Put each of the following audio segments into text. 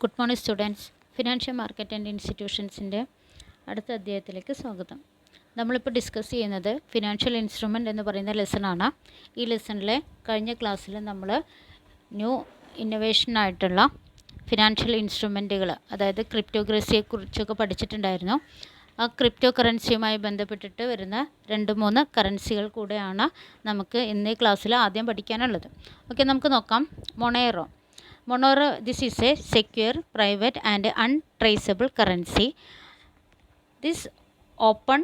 Good morning students. Financial market and ഇൻസ്റ്റിറ്റ്യൂഷൻസിൻ്റെ അടുത്ത അധ്യായത്തിലേക്ക് സ്വാഗതം. നമ്മളിപ്പോൾ ഡിസ്കസ് ചെയ്യുന്നത് ഫിനാൻഷ്യൽ ഇൻസ്ട്രുമെൻ്റ് എന്ന് പറയുന്ന ലെസണാണ്. ഈ ലെസണിലെ കഴിഞ്ഞ ക്ലാസ്സിൽ നമ്മൾ ന്യൂ ഇന്നൊവേഷനായിട്ടുള്ള ഫിനാൻഷ്യൽ ഇൻസ്ട്രുമെൻറ്റുകൾ, അതായത് ക്രിപ്റ്റോഗ്രസിയെക്കുറിച്ചൊക്കെ പഠിച്ചിട്ടുണ്ടായിരുന്നു. ആ ക്രിപ്റ്റോ കറൻസിയുമായി ബന്ധപ്പെട്ടിട്ട് വരുന്ന 2-3 കറൻസികൾ കൂടെയാണ് നമുക്ക് ഇന്ന് ഈ ക്ലാസ്സിൽ ആദ്യം പഠിക്കാനുള്ളത്. ഓക്കെ, നമുക്ക് നോക്കാം. മൊണേറോ. This is a secure, private and untraceable currency. This open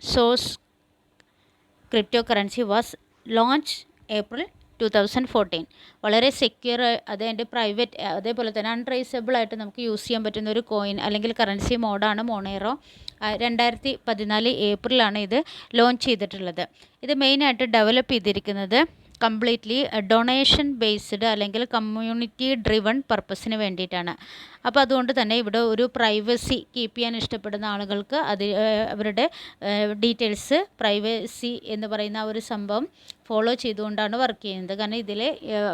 source cryptocurrency was launched April 2014. വളരെ സെക്യൂർ, അതിൻ്റെ പ്രൈവറ്റ്, അതേപോലെ തന്നെ അൺട്രേസബിൾ ആയിട്ട് നമുക്ക് യൂസ് ചെയ്യാൻ പറ്റുന്ന ഒരു കോയിൻ അല്ലെങ്കിൽ കറൻസി മോഡാണ് മൊണേറോ. 2014 ഏപ്രിലാണ് ഇത് ലോഞ്ച് ചെയ്തിട്ടുള്ളത്. ഇത് മെയിനായിട്ട് ഡെവലപ്പ് ചെയ്തിരിക്കുന്നത് കംപ്ലീറ്റ്ലി ഡൊണേഷൻ ബേസ്ഡ് അല്ലെങ്കിൽ കമ്മ്യൂണിറ്റി ഡ്രിവൺ പർപ്പസിന് വേണ്ടിയിട്ടാണ്. അപ്പോൾ അതുകൊണ്ട് തന്നെ ഇവിടെ ഒരു പ്രൈവസി കീപ്പ് ചെയ്യാൻ ഇഷ്ടപ്പെടുന്ന ആളുകൾക്ക് അവരുടെ ഡീറ്റെയിൽസ്, പ്രൈവസി എന്ന് പറയുന്ന ആ ഒരു സംഭവം ഫോളോ ചെയ്തുകൊണ്ടാണ് വർക്ക് ചെയ്യുന്നത്. കാരണം ഇതിൽ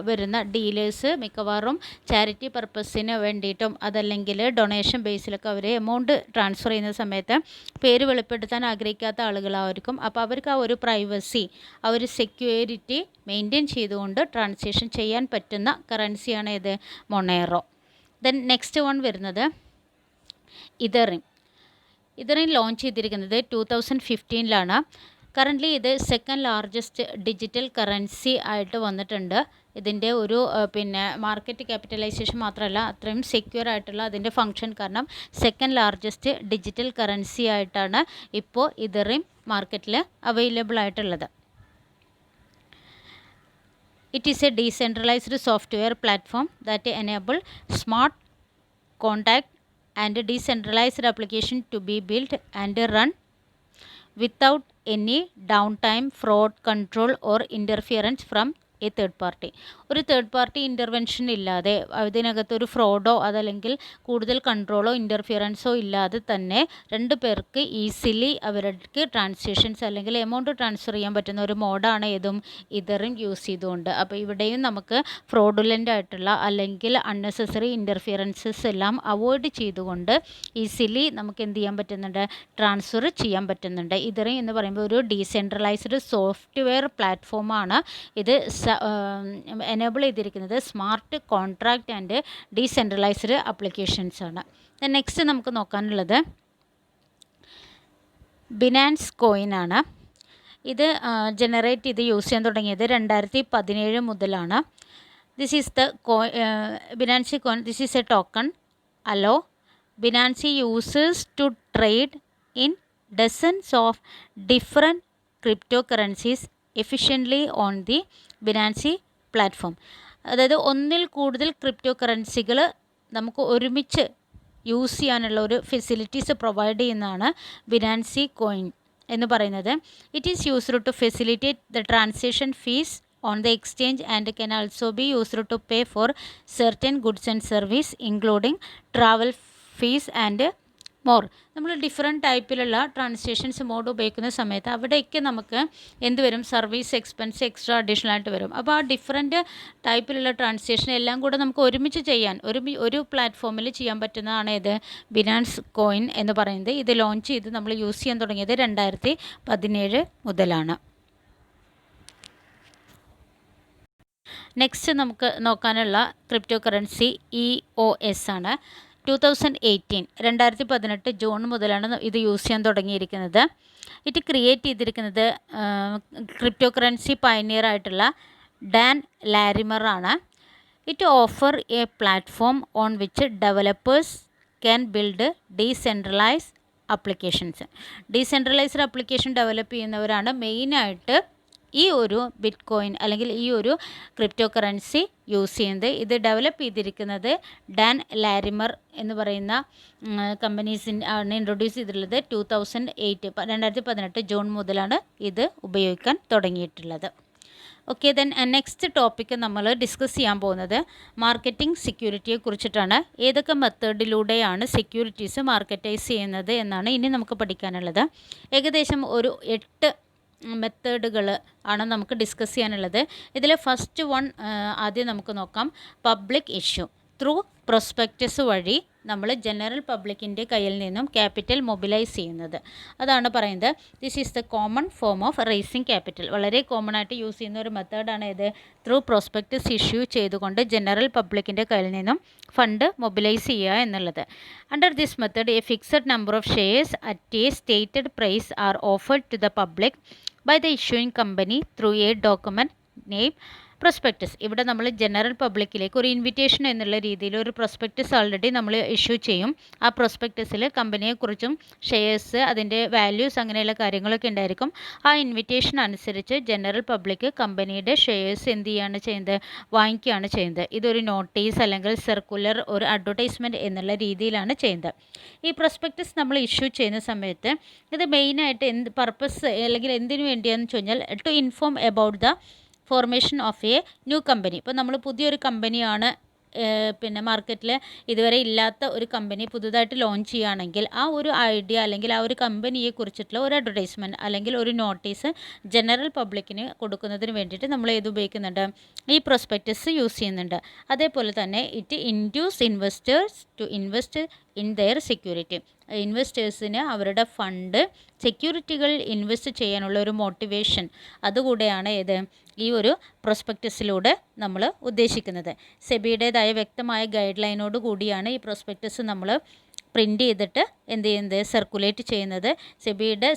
വരുന്ന ഡീലേഴ്സ് മിക്കവാറും ചാരിറ്റി പർപ്പസിന് വേണ്ടിയിട്ടും അതല്ലെങ്കിൽ ഡൊണേഷൻ ബേസിലൊക്കെ അവർ എമൗണ്ട് ട്രാൻസ്ഫർ ചെയ്യുന്ന സമയത്ത് പേര് വെളിപ്പെടുത്താൻ ആഗ്രഹിക്കാത്ത ആളുകളായിരിക്കും. അപ്പോൾ അവർക്ക് ആ ഒരു പ്രൈവസി, ആ ഒരു സെക്യൂരിറ്റി മെയിൻറ്റെയിൻ ചെയ്തുകൊണ്ട് ട്രാൻസാക്ഷൻ ചെയ്യാൻ പറ്റുന്ന കറൻസിയാണ് ഇത് മൊണേറോ. ദെൻ നെക്സ്റ്റ് വൺ വരുന്നത് ഇതറിം. ലോഞ്ച് ചെയ്തിരിക്കുന്നത് 2015 കറൻ്റ്ലി ഇത് സെക്കൻഡ് ലാർജസ്റ്റ് ഡിജിറ്റൽ കറൻസി ആയിട്ട് വന്നിട്ടുണ്ട്. ഇതിൻ്റെ ഒരു മാർക്കറ്റ് ക്യാപിറ്റലൈസേഷൻ മാത്രമല്ല, അത്രയും സെക്യൂർ ആയിട്ടുള്ള അതിൻ്റെ ഫങ്ഷൻ കാരണം സെക്കൻഡ് ലാർജസ്റ്റ് ഡിജിറ്റൽ കറൻസി ആയിട്ടാണ് ഇപ്പോൾ ഇതറിം മാർക്കറ്റിൽ അവൈലബിൾ ആയിട്ടുള്ളത്. It is a decentralized software platform that enable smart contract and decentralized application to be built and run without any downtime, fraud, control or interference from A third party. ഒരു third party intervention ഇല്ലാതെ, അതിനകത്തൊരു ഫ്രോഡോ അതല്ലെങ്കിൽ കൂടുതൽ കൺട്രോളോ ഇൻ്റർഫിയറൻസോ ഇല്ലാതെ തന്നെ 2 പേർക്ക് easily അവർക്ക് transactions അല്ലെങ്കിൽ എമൗണ്ട് ട്രാൻസ്ഫർ ചെയ്യാൻ പറ്റുന്ന ഒരു മോഡാണ് ഏതും ഇതറും യൂസ് ചെയ്തുകൊണ്ട്. അപ്പോൾ ഇവിടെയും നമുക്ക് ഫ്രോഡുലൻ്റ് ആയിട്ടുള്ള അല്ലെങ്കിൽ അൺനെസസറി ഇൻ്റർഫിയറൻസസ് എല്ലാം അവോയ്ഡ് ചെയ്തുകൊണ്ട് ഈസിലി നമുക്ക് എന്ത് ചെയ്യാൻ പറ്റുന്നുണ്ട്, ട്രാൻസ്ഫർ ചെയ്യാൻ പറ്റുന്നുണ്ട്. ഇതറും എന്ന് പറയുമ്പോൾ ഒരു ഡീസെൻട്രലൈസ്ഡ് സോഫ്റ്റ്വെയർ പ്ലാറ്റ്ഫോമാണ്. ഇത് എനേബിൾ ചെയ്തിരിക്കുന്നത് smart contract and decentralised applications ആണ്. നെക്സ്റ്റ് നമുക്ക് നോക്കാനുള്ളത് ബിനാൻസ് കോയിൻ ആണ്. ഇത് ജനറേറ്റ് ചെയ്ത് യൂസ് ചെയ്യാൻ തുടങ്ങിയത് 2017 മുതലാണ്. This is the Binance coin. This is a token allow Binance users to trade in dozens of different crypto currencies efficiently on the Binance platform. അതായത് ഒന്നിൽ കൂടുതൽ ക്രിപ്റ്റോ കറൻസികൾ നമുക്ക് ഒരുമിച്ച് യൂസ് ചെയ്യാനുള്ള ഒരു ഫെസിലിറ്റീസ് പ്രൊവൈഡ് ചെയ്യുന്നതാണ് ബിനാൻസി കോയിൻ എന്ന് പറയുന്നത്. It is used to facilitate the transaction fees on the exchange and can also be used to pay for certain goods and service including travel fees and more. നമ്മൾ different ടൈപ്പിലുള്ള transactions mode ഉപയോഗിക്കുന്ന സമയത്ത് അവിടേക്ക് നമുക്ക് എന്ത് വരും, service expense extra additional ആയിട്ട് വരും. അപ്പോൾ ആ ഡിഫറെൻറ്റ് ടൈപ്പിലുള്ള ട്രാൻസാക്ഷൻ എല്ലാം കൂടെ നമുക്ക് ഒരുമിച്ച് ചെയ്യാൻ ഒരു പ്ലാറ്റ്ഫോമിൽ ചെയ്യാൻ പറ്റുന്നതാണ് ഇത് ബിനാൻസ് കോയിൻ എന്ന് പറയുന്നത്. ഇത് ലോഞ്ച് ചെയ്ത് നമ്മൾ യൂസ് ചെയ്യാൻ തുടങ്ങിയത് 2017 മുതലാണ്. നെക്സ്റ്റ് നമുക്ക് നോക്കാനുള്ള ക്രിപ്റ്റോ കറൻസി EOS ആണ്. 2018 ജൂൺ മുതലാണ് ഇത് യൂസ് ചെയ്യാൻ തുടങ്ങിയിരിക്കുന്നത്. ഇത് ക്രിയേറ്റ് ചെയ്തിരിക്കുന്നത് ക്രിപ്റ്റോ കറൻസി പയനിയർ ആയിട്ടുള്ള ഡാൻ ലാരിമർ ആണ്. It offer A platform on which developers can build decentralised applications. Decentralised application develop ചെയ്യുന്നവരാണ് മെയിനായിട്ട് ഈ ഒരു ബിറ്റ് കോയിൻ അല്ലെങ്കിൽ ഈ ഒരു ക്രിപ്റ്റോ കറൻസി യൂസ് ചെയ്യുന്നത്. ഇത് ഡെവലപ്പ് ചെയ്തിരിക്കുന്നത് ഡാൻ ലാരിമർ എന്ന് പറയുന്ന കമ്പനീസിൻ്റെ ആണ് ഇൻട്രൊഡ്യൂസ് ചെയ്തിട്ടുള്ളത്. 2018 ജൂൺ മുതലാണ് ഇത് ഉപയോഗിക്കാൻ തുടങ്ങിയിട്ടുള്ളത്. ഓക്കെ, ദെൻ നെക്സ്റ്റ് ടോപ്പിക്ക് നമ്മൾ ഡിസ്കസ് ചെയ്യാൻ പോകുന്നത് മാർക്കറ്റിംഗ് സെക്യൂരിറ്റിയെ കുറിച്ചിട്ടാണ്. ഏതൊക്കെ മെത്തേഡിലൂടെയാണ് സെക്യൂരിറ്റീസ് മാർക്കറ്റൈസ് ചെയ്യുന്നത് എന്നാണ് ഇനി നമുക്ക് പഠിക്കാനുള്ളത്. ഏകദേശം ഒരു 8 മെത്തേഡുകൾ ആണ് നമുക്ക് ഡിസ്കസ് ചെയ്യാനുള്ളത്. ഇതിൽ ഫസ്റ്റ് വൺ ആദ്യം നമുക്ക് നോക്കാം. Public issue. ത്രൂ പ്രൊസ്പെക്റ്റസ് വഴി നമ്മൾ ജനറൽ പബ്ലിക്കിൻ്റെ കയ്യിൽ നിന്നും ക്യാപിറ്റൽ മൊബിലൈസ് ചെയ്യുന്നത്. അതാണ് പറയുന്നത് this is the common form of raising capital. വളരെ കോമൺ ആയിട്ട് യൂസ് ചെയ്യുന്ന ഒരു മെത്തേഡാണ് ഇത്. ത്രൂ പ്രോസ്പെക്റ്റസ് ഇഷ്യൂ ചെയ്തുകൊണ്ട് ജനറൽ പബ്ലിക്കിൻ്റെ കയ്യിൽ നിന്നും ഫണ്ട് മൊബിലൈസ് ചെയ്യുക എന്നുള്ളത്. Under this method a fixed number of shares at a stated price are offered to the public by the issuing company through a document name prospectus. ഇവിടെ നമ്മൾ general പബ്ലിക്കിലേക്ക് ഒരു invitation എന്നുള്ള രീതിയിൽ ഒരു പ്രൊസ്പെക്റ്റസ് ഓൾറെഡി നമ്മൾ issue ചെയ്യും. ആ പ്രൊസ്പെക്റ്റസിൽ കമ്പനിയെക്കുറിച്ചും ഷെയർസ്, അതിൻ്റെ വാല്യൂസ്, അങ്ങനെയുള്ള കാര്യങ്ങളൊക്കെ ഉണ്ടായിരിക്കും. ആ ഇൻവിറ്റേഷൻ അനുസരിച്ച് ജനറൽ പബ്ലിക് കമ്പനിയുടെ ഷെയർസ് എന്ത് ചെയ്യുകയാണ് ചെയ്യുന്നത്, വാങ്ങിക്കുകയാണ് ചെയ്യുന്നത്. ഇതൊരു നോട്ടീസ് അല്ലെങ്കിൽ സർക്കുലർ, ഒരു അഡ്വർടൈസ്മെൻറ്റ് എന്നുള്ള രീതിയിലാണ് ചെയ്യുന്നത്. ഈ പ്രൊസ്പെക്റ്റസ് നമ്മൾ ഇഷ്യൂ ചെയ്യുന്ന സമയത്ത് ഇത് മെയിനായിട്ട് എന്ത് പർപ്പസ് അല്ലെങ്കിൽ എന്തിനു വേണ്ടിയാണെന്ന് വെച്ച് കഴിഞ്ഞാൽ to inform about the formation of a new company. ഇപ്പോൾ നമ്മൾ പുതിയൊരു കമ്പനിയാണ് പിന്നെ മാർക്കറ്റിൽ ഇതുവരെ ഇല്ലാത്ത ഒരു കമ്പനി പുതുതായിട്ട് ലോഞ്ച് ചെയ്യുകയാണെങ്കിൽ ആ ഒരു ഐഡിയ അല്ലെങ്കിൽ ആ ഒരു കമ്പനിയെ കുറിച്ചിട്ടുള്ള ഒരു അഡ്വർടൈസ്മെൻറ്റ് അല്ലെങ്കിൽ ഒരു നോട്ടീസ് ജനറൽ പബ്ലിക്കിന് കൊടുക്കുന്നതിന് വേണ്ടിയിട്ട് നമ്മൾ ഏത് ഉപയോഗിക്കുന്നുണ്ട്, ഈ പ്രൊസ്പെക്റ്റസ് യൂസ് ചെയ്യുന്നുണ്ട്. അതേപോലെ തന്നെ it induce investors to invest in their security. ഇൻവെസ്റ്റേഴ്സിന് അവരുടെ ഫണ്ട് സെക്യൂരിറ്റികളിൽ ഇൻവെസ്റ്റ് ചെയ്യാനുള്ള ഒരു മോട്ടിവേഷൻ അതുകൂടെയാണ് ഏത് ഈ ഒരു പ്രൊസ്പെക്റ്റസിലൂടെ നമ്മൾ ഉദ്ദേശിക്കുന്നത്. സെബിയുടേതായ വ്യക്തമായ ഗൈഡ് ലൈനോട് കൂടിയാണ് ഈ പ്രൊസ്പെക്റ്റസ് നമ്മൾ പ്രിൻ്റ് ചെയ്തിട്ട് എന്ത് ചെയ്യുന്നത്, സർക്കുലേറ്റ് ചെയ്യുന്നത്. സെബിയുടെ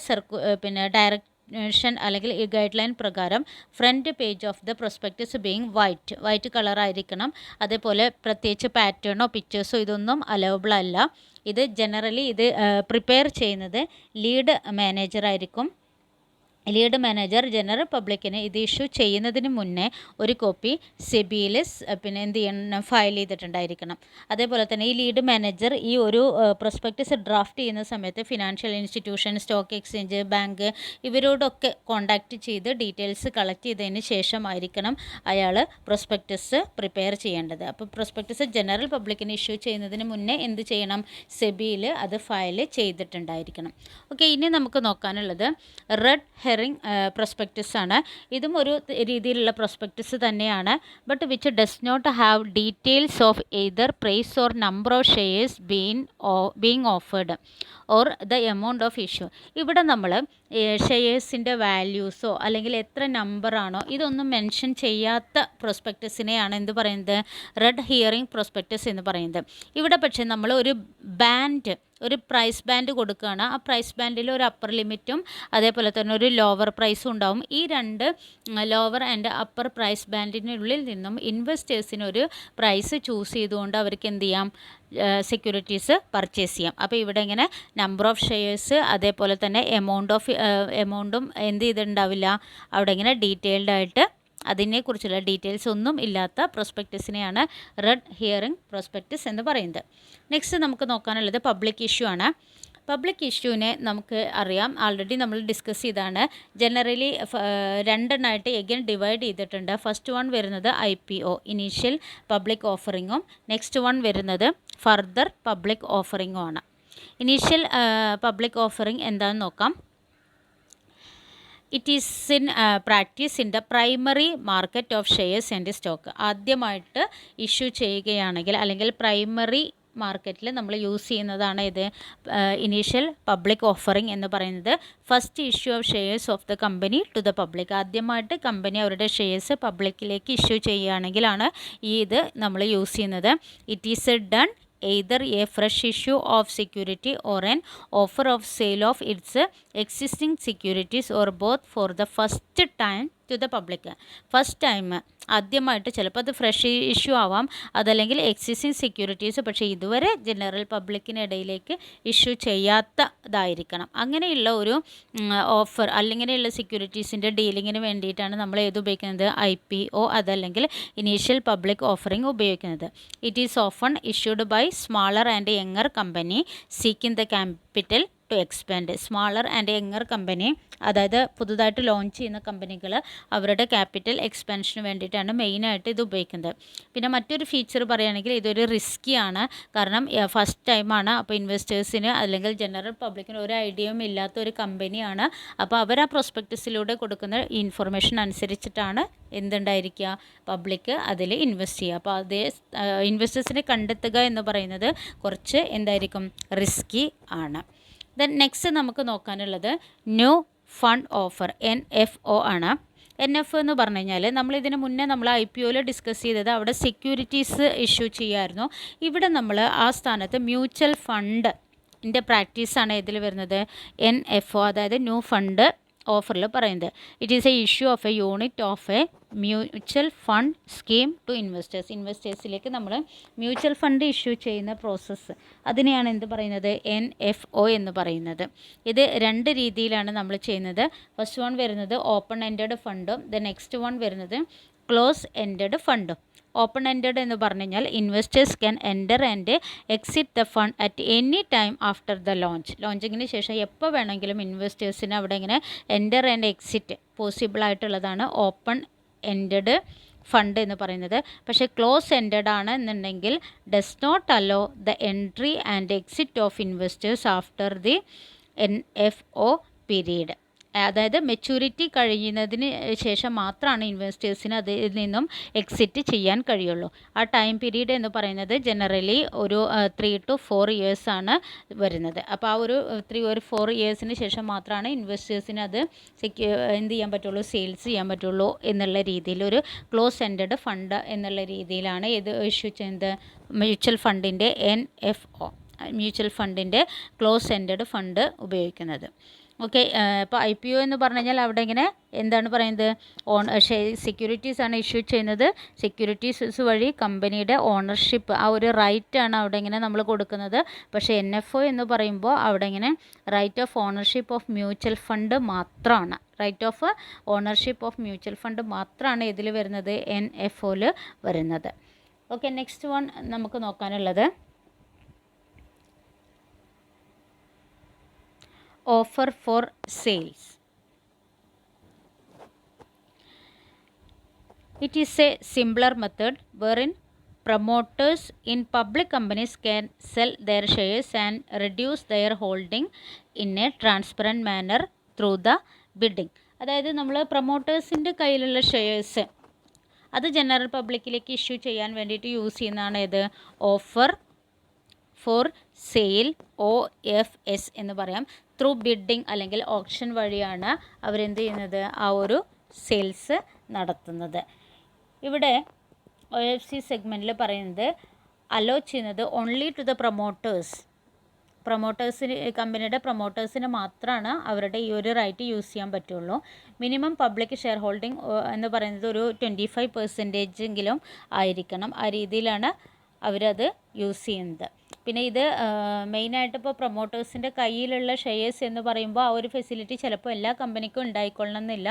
ഡയറക്ഷൻ അല്ലെങ്കിൽ ഈ ഗൈഡ് ലൈൻ പ്രകാരം front page of the prospectus being white കളറായിരിക്കണം. അതേപോലെ പ്രത്യേകിച്ച് പാറ്റേണോ പിക്ചേഴ്സോ ഇതൊന്നും അലവബിൾ അല്ല. ഇത് ജനറലി ഇത് പ്രിപ്പയർ ചെയ്യുന്നത് ലീഡ് മാനേജറായിരിക്കും. ലീഡ് മാനേജർ ജനറൽ പബ്ലിക്കിന് ഇത് ഇഷ്യൂ ചെയ്യുന്നതിന് മുന്നേ ഒരു കോപ്പി സെബിയിൽ എന്ത് ചെയ്യണം, ഫയൽ ചെയ്തിട്ടുണ്ടായിരിക്കണം. അതേപോലെ തന്നെ ഈ ലീഡ് മാനേജർ ഈ ഒരു പ്രൊസ്പെക്റ്റസ് ഡ്രാഫ്റ്റ് ചെയ്യുന്ന സമയത്ത് financial institution, stock exchange, bank ഇവരോടൊക്കെ കോൺടാക്റ്റ് ചെയ്ത് ഡീറ്റെയിൽസ് കളക്ട് ചെയ്തതിന് ശേഷമായിരിക്കണം അയാൾ പ്രൊസ്പെക്റ്റസ് പ്രിപ്പയർ ചെയ്യേണ്ടത്. അപ്പോൾ പ്രൊസ്പെക്റ്റസ് ജനറൽ പബ്ലിക്കിന് ഇഷ്യൂ ചെയ്യുന്നതിന് മുന്നേ എന്ത് ചെയ്യണം, സെബിയിൽ അത് ഫയൽ ചെയ്തിട്ടുണ്ടായിരിക്കണം. ഓക്കെ, ഇനി നമുക്ക് നോക്കാനുള്ളത് റെഡ് പ്രൊസ്പെക്റ്റസ് ആണ്. ഇതും ഒരു രീതിയിലുള്ള പ്രൊസ്പെക്റ്റസ് തന്നെയാണ്. But which does not have details of either price or number of shares being offered or the amount of issue. ഇവിടെ നമ്മൾ ഷെയർസിൻ്റെ വാല്യൂസോ അല്ലെങ്കിൽ എത്ര നമ്പറാണോ ഇതൊന്നും മെൻഷൻ ചെയ്യാത്ത പ്രൊസ്പെക്റ്റസിനെയാണ് എന്ത് പറയുന്നത്, റെഡ് ഹിയറിംഗ് പ്രൊസ്പെക്റ്റസ് എന്ന് പറയുന്നത്. ഇവിടെ പക്ഷേ നമ്മൾ ഒരു പ്രൈസ് ബാൻഡ് കൊടുക്കുകയാണ്. ആ പ്രൈസ് ബാൻഡിൽ ഒരു അപ്പർ ലിമിറ്റും അതേപോലെ തന്നെ ഒരു ലോവർ പ്രൈസും ഉണ്ടാവും. ഈ രണ്ട് ലോവർ ആൻഡ് അപ്പർ പ്രൈസ് ബാൻഡിനുള്ളിൽ നിന്നും ഇൻവെസ്റ്റേഴ്സിനൊരു പ്രൈസ് ചൂസ് ചെയ്തുകൊണ്ട് അവർക്ക് എന്ത് ചെയ്യാം, സെക്യൂരിറ്റീസ് പർച്ചേസ് ചെയ്യാം. അപ്പോൾ ഇവിടെ ഇങ്ങനെ നമ്പർ ഓഫ് ഷെയർസ് അതേപോലെ തന്നെ എമൗണ്ടും എന്ത് ചെയ്തിട്ടുണ്ടാവില്ല, അവിടെ ഇങ്ങനെ ഡീറ്റെയിൽഡ് ആയിട്ട് അതിനെക്കുറിച്ചുള്ള ഡീറ്റെയിൽസ് ഒന്നും ഇല്ലാത്ത പ്രൊസ്പെക്റ്റസിനെയാണ് റെഡ് ഹിയറിംഗ് പ്രൊസ്പെക്റ്റസ് എന്ന് പറയുന്നത്. നെക്സ്റ്റ് നമുക്ക് നോക്കാനുള്ളത് പബ്ലിക് ഇഷ്യൂ ആണ്. പബ്ലിക് ഇഷ്യൂവിനെ നമുക്ക് അറിയാം, ആൾറെഡി നമ്മൾ ഡിസ്കസ് ചെയ്താണ്. ജനറലി രണ്ടെണ്ണമായിട്ട് എഗെയിൻ ഡിവൈഡ് ചെയ്തിട്ടുണ്ട്. ഫസ്റ്റ് വൺ വരുന്നത് IPO, ഇനീഷ്യൽ പബ്ലിക് ഓഫറിങ്ങും. നെക്സ്റ്റ് വൺ വരുന്നത് ഫർദർ പബ്ലിക് ഓഫറിങ്ങും ആണ്. ഇനീഷ്യൽ പബ്ലിക് ഓഫറിങ് എന്താണെന്ന് നോക്കാം. It is in practice in the primary market of shares and stock. ആദ്യമായിട്ട് ഇഷ്യൂ ചെയ്യുകയാണെങ്കിൽ അല്ലെങ്കിൽ പ്രൈമറി മാർക്കറ്റിൽ നമ്മൾ യൂസ് ചെയ്യുന്നതാണ് ഇത് ഇനീഷ്യൽ പബ്ലിക് ഓഫറിംഗ് എന്ന് പറയുന്നത്. First issue of shares of the company to the public. ആദ്യമായിട്ട് കമ്പനി അവരുടെ ഷെയർസ് പബ്ലിക്കിലേക്ക് ഇഷ്യൂ ചെയ്യുകയാണെങ്കിലാണ് ഇത് നമ്മൾ യൂസ് ചെയ്യുന്നത്. It is done either a fresh issue of security or an offer of sale of its existing securities or both for the first time to the public. First time ആദ്യമായിട്ട് ചിലപ്പോൾ അത് fresh issue ആവാം, അതല്ലെങ്കിൽ existing securities പക്ഷേ ഇതുവരെ general പബ്ലിക്കിനിടയിലേക്ക് issue ചെയ്യാത്തതായിരിക്കണം. അങ്ങനെയുള്ള ഒരു offer അല്ലെങ്കിലുള്ള സെക്യൂരിറ്റീസിൻ്റെ ഡീലിങ്ങിന് വേണ്ടിയിട്ടാണ് നമ്മൾ ഏത് ഉപയോഗിക്കുന്നത്, IPO അതല്ലെങ്കിൽ ഇനീഷ്യൽ പബ്ലിക് ഓഫറിംഗ് ഉപയോഗിക്കുന്നത്. It is often issued by smaller and younger company seeking the capital to expand. Smaller and younger company, അതായത് പുതുതായിട്ട് ലോഞ്ച് ചെയ്യുന്ന കമ്പനികൾ അവരുടെ ക്യാപിറ്റൽ എക്സ്പാൻഷന് വേണ്ടിയിട്ടാണ് മെയിനായിട്ട് ഇത് ഉപയോഗിക്കുന്നത്. പിന്നെ മറ്റൊരു ഫീച്ചർ പറയുകയാണെങ്കിൽ ഇതൊരു റിസ്ക്കിയാണ്. കാരണം ഫസ്റ്റ് ടൈമാണ്. അപ്പോൾ ഇൻവെസ്റ്റേഴ്സിന് അല്ലെങ്കിൽ ജനറൽ പബ്ലിക്കിന് ഒരു ഐഡിയയും ഇല്ലാത്ത ഒരു കമ്പനിയാണ്. അപ്പോൾ അവർ ആ പ്രോസ്പെക്ടസിലൂടെ കൊടുക്കുന്ന ഇൻഫർമേഷൻ അനുസരിച്ചിട്ടാണ് എന്തുണ്ടായിരിക്കുക, പബ്ലിക് അതിൽ ഇൻവെസ്റ്റ് ചെയ്യുക. അപ്പോൾ അതേ ഇൻവെസ്റ്റേഴ്സിനെ കണ്ടെത്തുക എന്ന് പറയുന്നത് കുറച്ച് എന്തായിരിക്കും, റിസ്കി ആണ്. ദെൻ നെക്സ്റ്റ് നമുക്ക് നോക്കാനുള്ളത് ന്യൂ ഫണ്ട് ഓഫർ NFO ആണ്. NFO എന്ന് പറഞ്ഞു കഴിഞ്ഞാൽ നമ്മളിതിന് മുന്നേ നമ്മൾ IPOയിൽ ഡിസ്കസ് ചെയ്തത് അവിടെ സെക്യൂരിറ്റീസ് ഇഷ്യൂ ചെയ്യായിരുന്നു. ഇവിടെ നമ്മൾ ആ സ്ഥാനത്ത് മ്യൂച്വൽ ഫണ്ടിൻ്റെ പ്രാക്ടീസാണ് ഇതിൽ വരുന്നത്. NFO അതായത് ന്യൂ ഫണ്ട് ഓഫറിൽ പറയുന്നത് it is a issue of a unit of a mutual fund scheme to ഇൻവെസ്റ്റേഴ്സിലേക്ക് നമ്മൾ മ്യൂച്വൽ ഫണ്ട് ഇഷ്യൂ ചെയ്യുന്ന പ്രോസസ്സ്, അതിനെയാണ് എന്ത് പറയുന്നത്, NFO എന്ന് പറയുന്നത്. ഇത് രണ്ട് രീതിയിലാണ് നമ്മൾ ചെയ്യുന്നത്. ഫസ്റ്റ് വൺ വരുന്നത് ഓപ്പൺ എൻഡഡ് ഫണ്ടും ദ നെക്സ്റ്റ് വൺ വരുന്നത് ക്ലോസ് എൻഡഡ് ഫണ്ടും. ഓപ്പൺ എൻഡഡ് എന്ന് പറഞ്ഞു കഴിഞ്ഞാൽ investors can enter and exit the fund at any time after the ലോഞ്ചിങ്ങിന് ശേഷം എപ്പോൾ വേണമെങ്കിലും ഇൻവെസ്റ്റേഴ്സിന് അവിടെ ഇങ്ങനെ എൻ്റർ ആൻഡ് എക്സിറ്റ് പോസിബിൾ ആയിട്ടുള്ളതാണ് ഓപ്പൺ എൻഡഡ് ഫണ്ട് എന്ന് പറയുന്നത്. പക്ഷേ ക്ലോസ് എൻഡഡ് ആണ് എന്നുണ്ടെങ്കിൽ does not allow the entry and exit of investors after the NFO period. അതായത് മെച്യൂരിറ്റി കഴിയുന്നതിന് ശേഷം മാത്രമാണ് ഇൻവെസ്റ്റേഴ്സിന് അതിൽ നിന്നും എക്സിറ്റ് ചെയ്യാൻ കഴിയുള്ളൂ. ആ ടൈം പീരീഡ് എന്ന് പറയുന്നത് ജനറലി ഒരു 3 to 4 years ആണ് വരുന്നത്. അപ്പോൾ ആ ഒരു 3 or 4 yearsന് ശേഷം മാത്രമാണ് ഇൻവെസ്റ്റേഴ്സിന് അത് എന്ത് ചെയ്യാൻ പറ്റുള്ളൂ, സെയിൽസ് ചെയ്യാൻ പറ്റുള്ളൂ എന്നുള്ള രീതിയിൽ ഒരു ക്ലോസ് എൻഡഡ് ഫണ്ട് എന്നുള്ള രീതിയിലാണ് ഇത് ഇഷ്യൂ ചെയ്യുന്നത്. മ്യൂച്വൽ ഫണ്ടിൻ്റെ NFO, മ്യൂച്വൽ ഫണ്ടിൻ്റെ ക്ലോസ് എൻഡഡ് ഫണ്ട് ഉപയോഗിക്കുന്നത്. ഓക്കെ. ഇപ്പോൾ IPO എന്ന് പറഞ്ഞു കഴിഞ്ഞാൽ അവിടെ ഇങ്ങനെ എന്താണ് പറയുന്നത്, സെക്യൂരിറ്റീസ് ആണ് ഇഷ്യൂ ചെയ്യുന്നത്. സെക്യൂരിറ്റീസ് വഴി കമ്പനിയുടെ ഓണർഷിപ്പ്, ആ ഒരു റൈറ്റ് ആണ് അവിടെ ഇങ്ങനെ നമ്മൾ കൊടുക്കുന്നത്. പക്ഷേ NFO എന്ന് പറയുമ്പോൾ അവിടെ ഇങ്ങനെ right of ownership of mutual fund മാത്രമാണ്. Right of ownership of mutual fund മാത്രമാണ് ഇതിൽ വരുന്നത്, NFOയിൽ വരുന്നത്. ഓക്കെ. നെക്സ്റ്റ് വൺ നമുക്ക് നോക്കാനുള്ളത് offer for sales. It is a simpler method wherein promoters in public companies can sell their shares and reduce their holding in a transparent manner through the bidding. അതായത് നമ്മൾ പ്രൊമോട്ടേഴ്സിൻ്റെ കയ്യിലുള്ള shares അത് general പബ്ലിക്കിലേക്ക് issue ചെയ്യാൻ വേണ്ടിയിട്ട് use ചെയ്യുന്നതാണ് ഇത് offer for sale, OFS എന്ന് പറയാം. ത്രൂ ബിഡിങ് അല്ലെങ്കിൽ ഓപ്ഷൻ വഴിയാണ് അവരെന്ത് ചെയ്യുന്നത്, ആ ഒരു സെയിൽസ് നടത്തുന്നത്. ഇവിടെ OFC സെഗ്മെൻറ്റിൽ പറയുന്നത് അലോ ചെയ്യുന്നത് ഓൺലി ടു ദ പ്രൊമോട്ടേഴ്സിന്, കമ്പനിയുടെ പ്രൊമോട്ടേഴ്സിന് മാത്രമാണ് അവരുടെ ഈ ഒരു റൈറ്റ് യൂസ് ചെയ്യാൻ പറ്റുള്ളൂ. മിനിമം പബ്ലിക് ഷെയർ ഹോൾഡിംഗ് എന്ന് പറയുന്നത് ഒരു 25% ആയിരിക്കണം. ആ രീതിയിലാണ് അവരത് യൂസ് ചെയ്യുന്നത്. പിന്നെ ഇത് മെയിനായിട്ട് ഇപ്പോൾ പ്രൊമോട്ടേഴ്സിൻ്റെ കയ്യിലുള്ള ഷെയർസ് എന്ന് പറയുമ്പോൾ ആ ഒരു ഫെസിലിറ്റി ചിലപ്പോൾ എല്ലാ കമ്പനിക്കും ഉണ്ടായിക്കൊള്ളണമെന്നില്ല.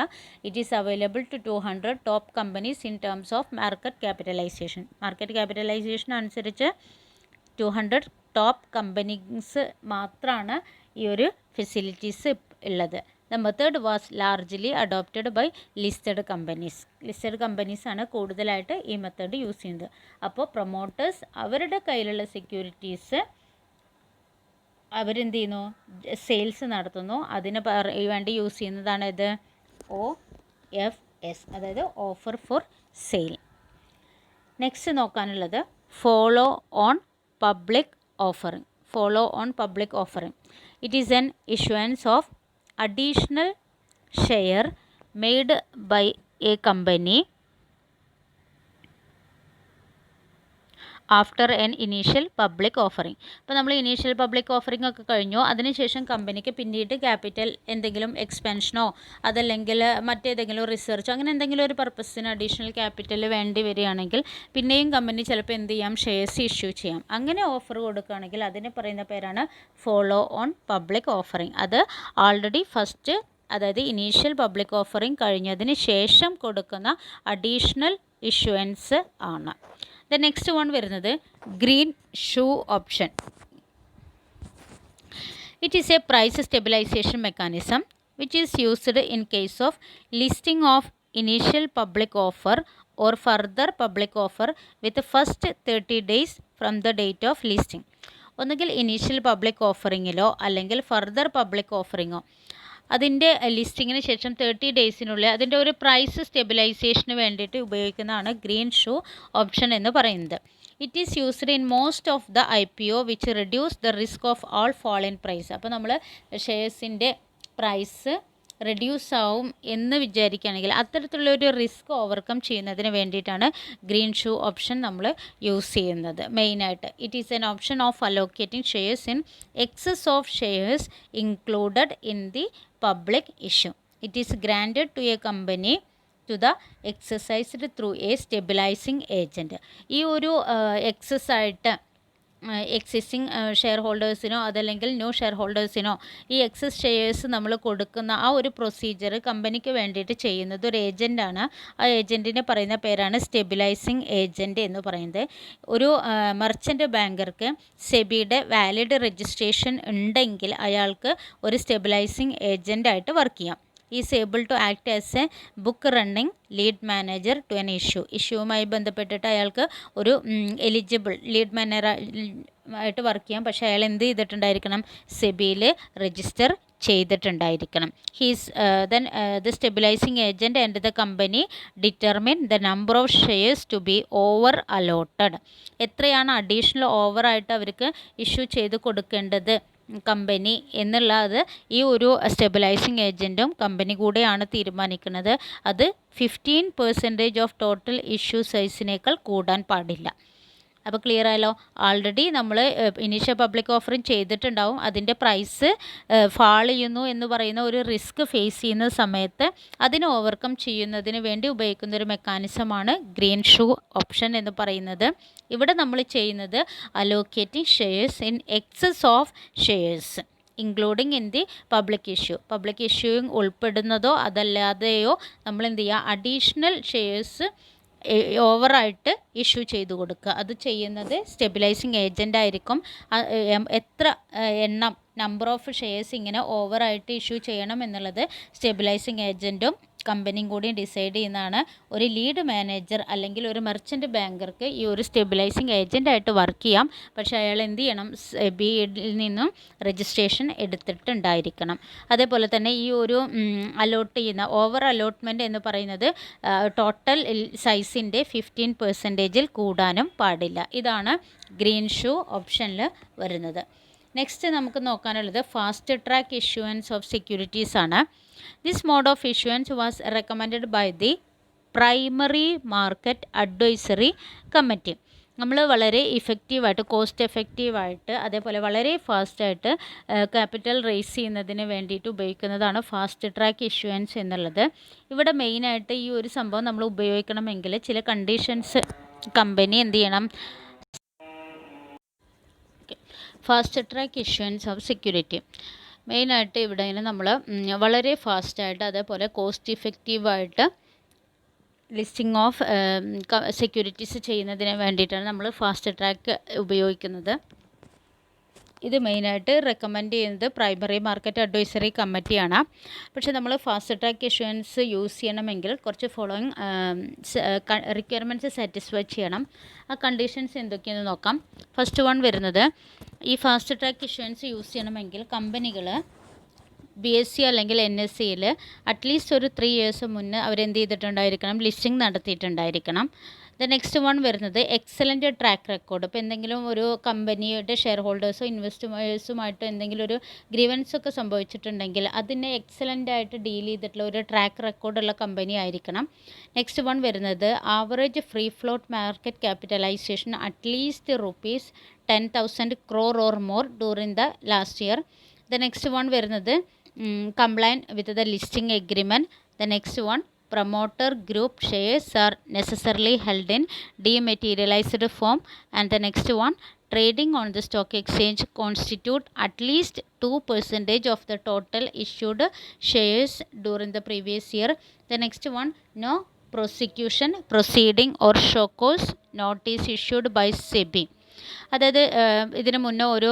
It is available to 200 top companies in terms of market capitalisation അനുസരിച്ച് 200 ടോപ്പ് കമ്പനീസ് മാത്രമാണ് ഈ ഒരു ഫെസിലിറ്റീസ് ഉള്ളത്. The method was largely adopted by listed companies ആണ് കൂടുതലായിട്ട് ഈ മെത്തേഡ് യൂസ് ചെയ്യുന്നത്. അപ്പോൾ പ്രൊമോട്ടേഴ്സ് അവരുടെ കയ്യിലുള്ള സെക്യൂരിറ്റീസ് അവരെന്ത് ചെയ്യുന്നു, സെയിൽസ് നടത്തുന്നു. അതിന് വേണ്ടി യൂസ് ചെയ്യുന്നതാണ് ഇത് OFS, അതായത് ഓഫർ ഫോർ സെയിൽ. നെക്സ്റ്റ് നോക്കാനുള്ളത് follow on public offering. It is an issuance of additional share made by a company after an initial public offering. ഇപ്പോൾ നമ്മൾ ഇനീഷ്യൽ പബ്ലിക് ഓഫറിംഗ് ഒക്കെ കഴിഞ്ഞു, അതിനുശേഷം കമ്പനിക്ക് പിന്നീട് ക്യാപിറ്റൽ എന്തെങ്കിലും എക്സ്പെൻഷനോ അതല്ലെങ്കിൽ മറ്റേതെങ്കിലും റിസർച്ചോ അങ്ങനെ എന്തെങ്കിലും ഒരു പർപ്പസിന് അഡീഷണൽ ക്യാപിറ്റൽ വേണ്ടി വരികയാണെങ്കിൽ പിന്നെയും കമ്പനി ചിലപ്പോൾ എന്ത് ചെയ്യാം, ഷെയർസ് ഇഷ്യൂ ചെയ്യാം. അങ്ങനെ ഓഫർ കൊടുക്കുകയാണെങ്കിൽ അതിന് പറയുന്ന പേരാണ് ഫോളോ ഓൺ പബ്ലിക് ഓഫറിംഗ്. അത് ആൾറെഡി ഫസ്റ്റ്, അതായത് ഇനീഷ്യൽ പബ്ലിക് ഓഫറിംഗ് കഴിഞ്ഞതിന് ശേഷം കൊടുക്കുന്ന അഡീഷണൽ ഇഷ്യൂവൻസ് ആണ്. ദ നെക്സ്റ്റ് വൺ വരുന്നത് green shoe option. It is a price stabilization mechanism which is used in case of listing of initial public offer or further public offer with the first 30 days from the date of listing. ഒന്നുകിൽ initial public ഓഫറിങ്ങിലോ അല്ലെങ്കിൽ further public ഓഫറിങ്ങോ അതിൻ്റെ ലിസ്റ്റിങ്ങിന് ശേഷം 30 ഡേയ്സിനുള്ളിൽ അതിൻ്റെ ഒരു price സ്റ്റെബിലൈസേഷന് വേണ്ടിയിട്ട് ഉപയോഗിക്കുന്നതാണ് green shoe option എന്ന് പറയുന്നത്. It is used in most of the IPO which reduce the risk of all fall in price. അപ്പോൾ നമ്മൾ ഷെയർസിൻ്റെ പ്രൈസ് റെഡ്യൂസ് ആവും എന്ന് വിചാരിക്കുകയാണെങ്കിൽ അത്തരത്തിലുള്ളൊരു റിസ്ക് ഓവർകം ചെയ്യുന്നതിന് വേണ്ടിയിട്ടാണ് ഗ്രീൻ ഷൂ ഓപ്ഷൻ നമ്മൾ യൂസ് ചെയ്യുന്നത് മെയിനായിട്ട്. It is an option of allocating shares in excess of shares included in the public issue. It is granted to a company to the exercised through a stabilising agent. ഈ ഒരു excess ആയിട്ട് existing share ഹോൾഡേഴ്സിനോ അതല്ലെങ്കിൽ new share ഹോൾഡേഴ്സിനോ ഈ excess shares നമ്മൾ കൊടുക്കുന്ന ആ ഒരു procedure കമ്പനിക്ക് വേണ്ടിയിട്ട് ചെയ്യുന്നത് ഒരു ഏജൻറ്റാണ്. ആ ഏജൻറ്റിനെ പറയുന്ന പേരാണ് സ്റ്റെബിലൈസിങ് ഏജൻറ്റ് എന്ന് പറയുന്നത്. ഒരു മർച്ചൻ്റ് ബാങ്കർക്ക് സെബിയുടെ വാലിഡ് രജിസ്ട്രേഷൻ ഉണ്ടെങ്കിൽ അയാൾക്ക് ഒരു സ്റ്റെബിലൈസിങ് ഏജൻറ്റായിട്ട് വർക്ക് ചെയ്യാം. Is able to act as a book running lead manager to an ഇഷ്യൂവുമായി ബന്ധപ്പെട്ടിട്ട് അയാൾക്ക് ഒരു എലിജിബിൾ ലീഡ് മാനേജർ ആയിട്ട് വർക്ക് ചെയ്യാം. പക്ഷേ അയാൾ എന്ത് ചെയ്തിട്ടുണ്ടായിരിക്കണം? സെബിയിൽ രജിസ്റ്റർ ചെയ്തിട്ടുണ്ടായിരിക്കണം. He's then the stabilising agent and the company determine the number of shares to be over allotted. എത്രയാണ് അഡീഷണൽ ഓവറായിട്ട് അവർക്ക് ഇഷ്യൂ ചെയ്ത് കൊടുക്കേണ്ടത് കമ്പനി എന്നുള്ളത് ഈ ഒരു സ്റ്റെബിലൈസിങ് ഏജൻറ്റും കമ്പനി കൂടെയാണ് തീരുമാനിക്കുന്നത്. അത് 15% ഓഫ് ടോട്ടൽ ഇഷ്യൂ സൈസിനേക്കാൾ കൂടാൻ പാടില്ല. അപ്പോൾ ക്ലിയർ ആയല്ലോ. ആൾറെഡി നമ്മൾ ഇനീഷ്യൽ പബ്ലിക് ഓഫറിങ് ചെയ്തിട്ടുണ്ടാവും. അതിൻ്റെ പ്രൈസ് ഫാൾ ചെയ്യുന്നു എന്ന് പറയുന്ന ഒരു റിസ്ക് ഫേസ് ചെയ്യുന്ന സമയത്ത് അതിനെ ഓവർകം ചെയ്യുന്നതിന് വേണ്ടി ഉപയോഗിക്കുന്ന ഒരു മെക്കാനിസമാണ് ഗ്രീൻ ഷൂ ഓപ്ഷൻ എന്ന് പറയുന്നത്. ഇവിടെ നമ്മൾ ചെയ്യുന്നത് allocating shares in excess of shares including in the public issue. Public issuing ഉൾപ്പെടുന്നതോ അതല്ലാതെയോ നമ്മൾ എന്ത് ചെയ്യുക? അഡീഷണൽ ഷെയർസ് ഓവറായിട്ട് ഇഷ്യൂ ചെയ്ത് കൊടുക്കുക. അത് ചെയ്യുന്നത് സ്റ്റെബിലൈസിങ് ഏജൻ്റ് ആയിരിക്കും. എത്ര എണ്ണം നമ്പർ ഓഫ് ഷെയർസ് ഇങ്ങനെ ഓവറായിട്ട് ഇഷ്യൂ ചെയ്യണം എന്നുള്ളത് സ്റ്റെബിലൈസിങ് ഏജൻറ്റും കമ്പനിയും കൂടി ഡിസൈഡ് ചെയ്യുന്നതാണ്. ഒരു ലീഡ് മാനേജർ അല്ലെങ്കിൽ ഒരു മെർച്ചൻ്റ് ബാങ്കർക്ക് ഈ ഒരു സ്റ്റെബിലൈസിങ് ഏജൻ്റായിട്ട് വർക്ക് ചെയ്യാം. പക്ഷേ അയാൾ എന്ത് ചെയ്യണം? സെബിയിൽ നിന്നും രജിസ്ട്രേഷൻ എടുത്തിട്ടുണ്ടായിരിക്കണം. അതേപോലെ തന്നെ ഈ ഒരു അലോട്ട് ചെയ്യുന്ന ഓവർ അലോട്ട്മെൻറ്റ് എന്ന് പറയുന്നത് ടോട്ടൽ സൈസിൻ്റെ 15% കൂടാനും പാടില്ല. ഇതാണ് ഗ്രീൻ ഷൂ ഓപ്ഷനിൽ വരുന്നത്. നെക്സ്റ്റ് നമുക്ക് നോക്കാനുള്ളത് fast track issuance of securities ആണ്. This mode of issuance was recommended by the Primary Market Advisory Committee. നമ്മൾ വളരെ ഇഫക്റ്റീവായിട്ട് കോസ്റ്റ് എഫക്റ്റീവായിട്ട് അതേപോലെ വളരെ ഫാസ്റ്റായിട്ട് ക്യാപിറ്റൽ റേസ് ചെയ്യുന്നതിന് വേണ്ടിയിട്ട് ഉപയോഗിക്കുന്നതാണ് ഫാസ്റ്റ് ട്രാക്ക് ഇഷ്യൂവൻസ് എന്നുള്ളത്. ഇവിടെ മെയിനായിട്ട് ഈ ഒരു സംഭവം നമ്മൾ ഉപയോഗിക്കണമെങ്കിൽ ചില കണ്ടീഷൻസ് കമ്പനി എന്ത് ചെയ്യണം? Fast track issuance of security മെയിനായിട്ട് ഇവിടെ നമ്മൾ വളരെ ഫാസ്റ്റായിട്ട് അതേപോലെ കോസ്റ്റ് ഇഫക്റ്റീവായിട്ട് ലിസ്റ്റിംഗ് ഓഫ് സെക്യൂരിറ്റീസ് ചെയ്യുന്നതിന് വേണ്ടിയിട്ടാണ് നമ്മൾ ഫാസ്റ്റ് ട്രാക്ക് ഉപയോഗിക്കുന്നത്. ഇത് മെയിനായിട്ട് റെക്കമെൻഡ് ചെയ്യുന്നത് പ്രൈമറി മാർക്കറ്റ് അഡ്വൈസറി കമ്മിറ്റിയാണ്. പക്ഷേ നമ്മൾ ഫാസ്റ്റ് ട്രാക്ക് ഇഷ്യൂവൻസ് യൂസ് ചെയ്യണമെങ്കിൽ കുറച്ച് ഫോളോയിങ് റിക്വയർമെൻറ്റ്സ് സാറ്റിസ്ഫൈ ചെയ്യണം. ആ കണ്ടീഷൻസ് എന്തൊക്കെയാണെന്ന് നോക്കാം. ഫസ്റ്റ് വൺ വരുന്നത് ഈ ഫാസ്റ്റ് ട്രാക്ക് ഇഷ്യൂവൻസ് യൂസ് ചെയ്യണമെങ്കിൽ കമ്പനികൾ BSE അല്ലെങ്കിൽ NSEയിൽ അറ്റ്ലീസ്റ്റ് ഒരു 3 ഇയേഴ്സ് മുന്നേ അവരെന്ത് ചെയ്തിട്ടുണ്ടായിരിക്കണം? ലിസ്റ്റിംഗ് നടത്തിയിട്ടുണ്ടായിരിക്കണം. നെക്സ്റ്റ് വൺ വരുന്നത് എക്സലൻ്റ് ട്രാക്ക് റെക്കോർഡ്. ഇപ്പോൾ എന്തെങ്കിലും ഒരു കമ്പനിയുടെ ഷെയർ ഹോൾഡേഴ്സോ ഇൻവെസ്റ്റേഴ്സുമായിട്ടോ എന്തെങ്കിലും ഒരു ഗ്രീവൻസ് ഒക്കെ സംഭവിച്ചിട്ടുണ്ടെങ്കിൽ അതിനെ എക്സലൻ്റ് ആയിട്ട് ഡീൽ ചെയ്തിട്ടുള്ള ഒരു ട്രാക്ക് റെക്കോർഡുള്ള കമ്പനി ആയിരിക്കണം. നെക്സ്റ്റ് വൺ വരുന്നത് average free float market capitalisation at least ₹10,000 crore or more during the last year. Next one വരുന്നത് compliant with the listing agreement. The next one, promoter group shares are necessarily held in dematerialized form. And the next one, trading on the stock exchange constitute at least 2% of the total issued shares during the previous year. The next one, no prosecution proceeding or show cause notice issued by SEBI. അതായത് ഇതിന് മുന്നേ ഒരു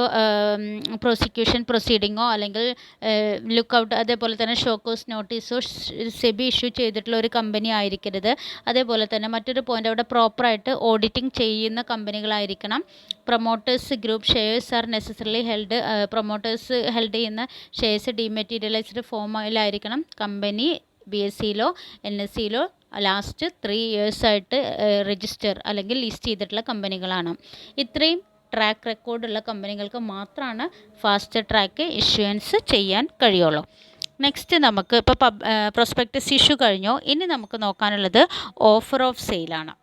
prosecution പ്രൊസീഡിങ്ങോ അല്ലെങ്കിൽ look out അതേപോലെ തന്നെ show cause നോട്ടീസോ SEBI issue ചെയ്തിട്ടുള്ള ഒരു company ആയിരിക്കരുത്. അതേപോലെ തന്നെ മറ്റൊരു പോയിൻ്റ് അവിടെ പ്രോപ്പറായിട്ട് ഓഡിറ്റിംഗ് ചെയ്യുന്ന കമ്പനികളായിരിക്കണം. Promoters group shares are necessarily held promoters held ചെയ്യുന്ന ഷെയർസ് ഡിമെറ്റീരിയലൈസ്ഡ് ഫോമിലായിരിക്കണം കമ്പനി BSEയിലോ NSEയിലോ ലാസ്റ്റ് 3 ഇയേഴ്സായിട്ട് രജിസ്റ്റർ അല്ലെങ്കിൽ ലിസ്റ്റ് ചെയ്തിട്ടുള്ള കമ്പനികളാണ്. ഇത്രയും ട്രാക്ക് റെക്കോർഡുള്ള കമ്പനികൾക്ക് മാത്രമാണ് ഫാസ്റ്റ് ട്രാക്ക് ഇഷ്യൂവൻസ് ചെയ്യാൻ കഴിയുള്ളൂ. നെക്സ്റ്റ് നമുക്ക് ഇപ്പോൾ പ്രോസ്പെക്ടസ് ഇഷ്യൂ കഴിഞ്ഞു. ഇനി നമുക്ക് നോക്കാനുള്ളത് ഓഫർ ഓഫ് സെയിലാണ്.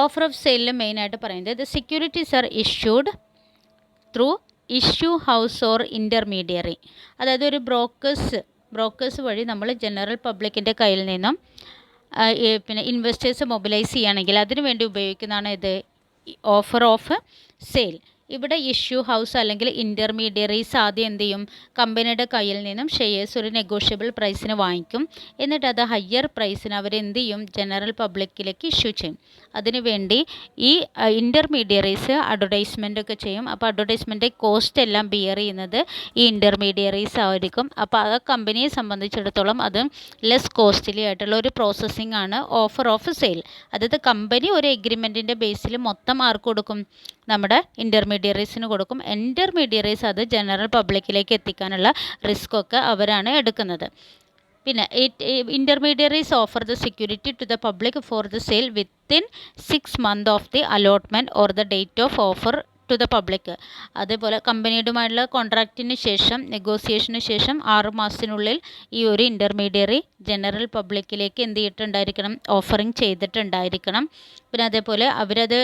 ഓഫർ ഓഫ് സെയിലിൽ മെയിനായിട്ട് പറയുന്നത് the securities are issued through issue house or intermediary. അതായത് ഒരു ബ്രോക്കേഴ്സ് വഴി നമ്മൾ ജനറൽ പബ്ലിക്കിൻ്റെ കയ്യിൽ നിന്നും പിന്നെ ഇൻവെസ്റ്റേഴ്സ് മൊബിലൈസ് ചെയ്യുകയാണെങ്കിൽ അതിനു വേണ്ടി ഉപയോഗിക്കുന്നതാണ് ഇത് ഓഫർ ഓഫ് സെയിൽ. ഇവിടെ ഇഷ്യൂ ഹൗസ് അല്ലെങ്കിൽ ഇൻ്റർമീഡിയറീസ് ആദ്യം എന്ത് ചെയ്യും, കമ്പനിയുടെ കയ്യിൽ നിന്നും ഷെയർസ് ഒരു നെഗോഷ്യബിൾ പ്രൈസിന് വാങ്ങിക്കും. എന്നിട്ട് അത് ഹയർ പ്രൈസിന് അവരെന്ത് ചെയ്യും, ജനറൽ പബ്ലിക്കിലേക്ക് ഇഷ്യൂ ചെയ്യും. അതിനുവേണ്ടി ഈ ഇൻ്റർമീഡിയറീസ് അഡ്വർടൈസ്മെൻ്റ് ഒക്കെ ചെയ്യും. അപ്പോൾ അഡ്വർടൈസ്മെൻ്റ് കോസ്റ്റ് എല്ലാം ബിയർ ചെയ്യുന്നത് ഈ ഇൻ്റർമീഡിയറീസ് ആയിരിക്കും. അപ്പോൾ ആ കമ്പനിയെ സംബന്ധിച്ചിടത്തോളം അത് ലെസ് കോസ്റ്റ്ലി ആയിട്ടുള്ള ഒരു പ്രോസസ്സിംഗ് ആണ് ഓഫർ ഓഫ് സെയിൽ. അതായത് കമ്പനി ഒരു എഗ്രിമെൻറ്റിൻ്റെ ബേസിൽ മൊത്തം ആർക്ക് കൊടുക്കും, നമ്മുടെ ഇൻ്റർമീഡിയറീസിന് കൊടുക്കും. ഇൻ്റർമീഡിയറീസ് അത് ജനറൽ പബ്ലിക്കിലേക്ക് എത്തിക്കാനുള്ള റിസ്ക് ഒക്കെ അവരാണ് എടുക്കുന്നത്. പിന്നെ intermediaries offer the security to the public for the sale within 6 months of the allotment or the date of offer to the public. അതേപോലെ കമ്പനിയുമായിട്ടുള്ള കോൺട്രാക്റ്റിന് ശേഷം നെഗോസിയേഷന് ശേഷം 6 മാസത്തിനുള്ളിൽ ഈ ഒരു ഇൻ്റർമീഡിയറി ജനറൽ പബ്ലിക്കിലേക്ക് എന്ത് ചെയ്തിട്ടുണ്ടായിരിക്കണം, ഓഫറിങ് ചെയ്തിട്ടുണ്ടായിരിക്കണം. പിന്നെ അതേപോലെ അവരത്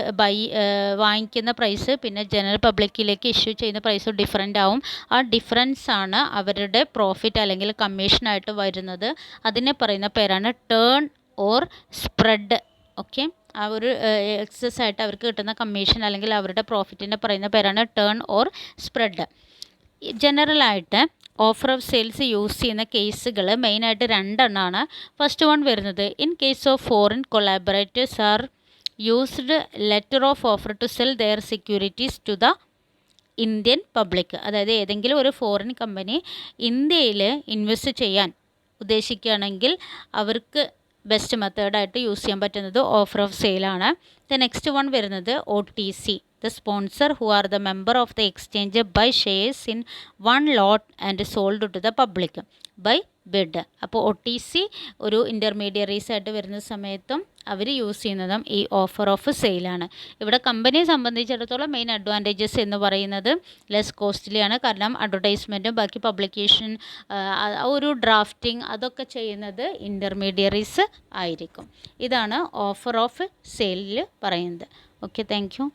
വാങ്ങിക്കുന്ന പ്രൈസ് പിന്നെ ജനറൽ പബ്ലിക്കിലേക്ക് ഇഷ്യൂ ചെയ്യുന്ന പ്രൈസ് ഡിഫറൻ്റ് ആവും. ആ ഡിഫറൻസ് ആണ് അവരുടെ പ്രോഫിറ്റ് അല്ലെങ്കിൽ കമ്മീഷനായിട്ട് വരുന്നത്. അതിനെ പറയുന്ന പേരാണ് ടേൺ ഓർ സ്പ്രെഡ്. ഓക്കെ, ആ ഒരു എക്സസ് ആയിട്ട് അവർക്ക് കിട്ടുന്ന കമ്മീഷൻ അല്ലെങ്കിൽ അവരുടെ പ്രോഫിറ്റിനെ പറയുന്ന പേരാണ് ടേൺ ഓർ സ്പ്രെഡ്. ജനറലായിട്ട് ഓഫർ ഓഫ് സെയിൽസ് യൂസ് ചെയ്യുന്ന കേസുകൾ മെയിനായിട്ട് 2 എണ്ണമാണ്. ഫസ്റ്റ് വൺ വരുന്നത് in case of foreign collaborators are used letter of offer to sell their securities to the Indian public. അതായത് ഏതെങ്കിലും ഒരു ഫോറിൻ കമ്പനി ഇന്ത്യയിൽ ഇൻവെസ്റ്റ് ചെയ്യാൻ ഉദ്ദേശിക്കുകയാണെങ്കിൽ അവർക്ക് ബെസ്റ്റ് മെത്തേഡായിട്ട് യൂസ് ചെയ്യാൻ പറ്റുന്നത് ഓഫർ ഓഫ് സെയിലാണ്. ദ നെക്സ്റ്റ് വൺ വരുന്നത് OTC. The sponsor who are the member of the exchange buy shares in 1 lot and sold to the public by bid. അപ്പോൾ OTC ഒരു intermediaries ആയിട്ട് വരുന്ന സമയത്തും അവർ യൂസ് ചെയ്യുന്നതും ഈ ഓഫർ ഓഫ് സെയിലാണ്. ഇവിടെ കമ്പനിയെ സംബന്ധിച്ചിടത്തോളം മെയിൻ അഡ്വാൻറ്റേജസ് എന്ന് പറയുന്നത് ലെസ് കോസ്റ്റ്ലിയാണ്. കാരണം അഡ്വർടൈസ്മെൻറ്റും ബാക്കി പബ്ലിക്കേഷൻ ഒരു ഡ്രാഫ്റ്റിംഗ് അതൊക്കെ ചെയ്യുന്നത് ഇൻ്റർമീഡിയറീസ് ആയിരിക്കും. ഇതാണ് ഓഫർ ഓഫ് സെയിലിൽ പറയുന്നത്. Okay, thank you.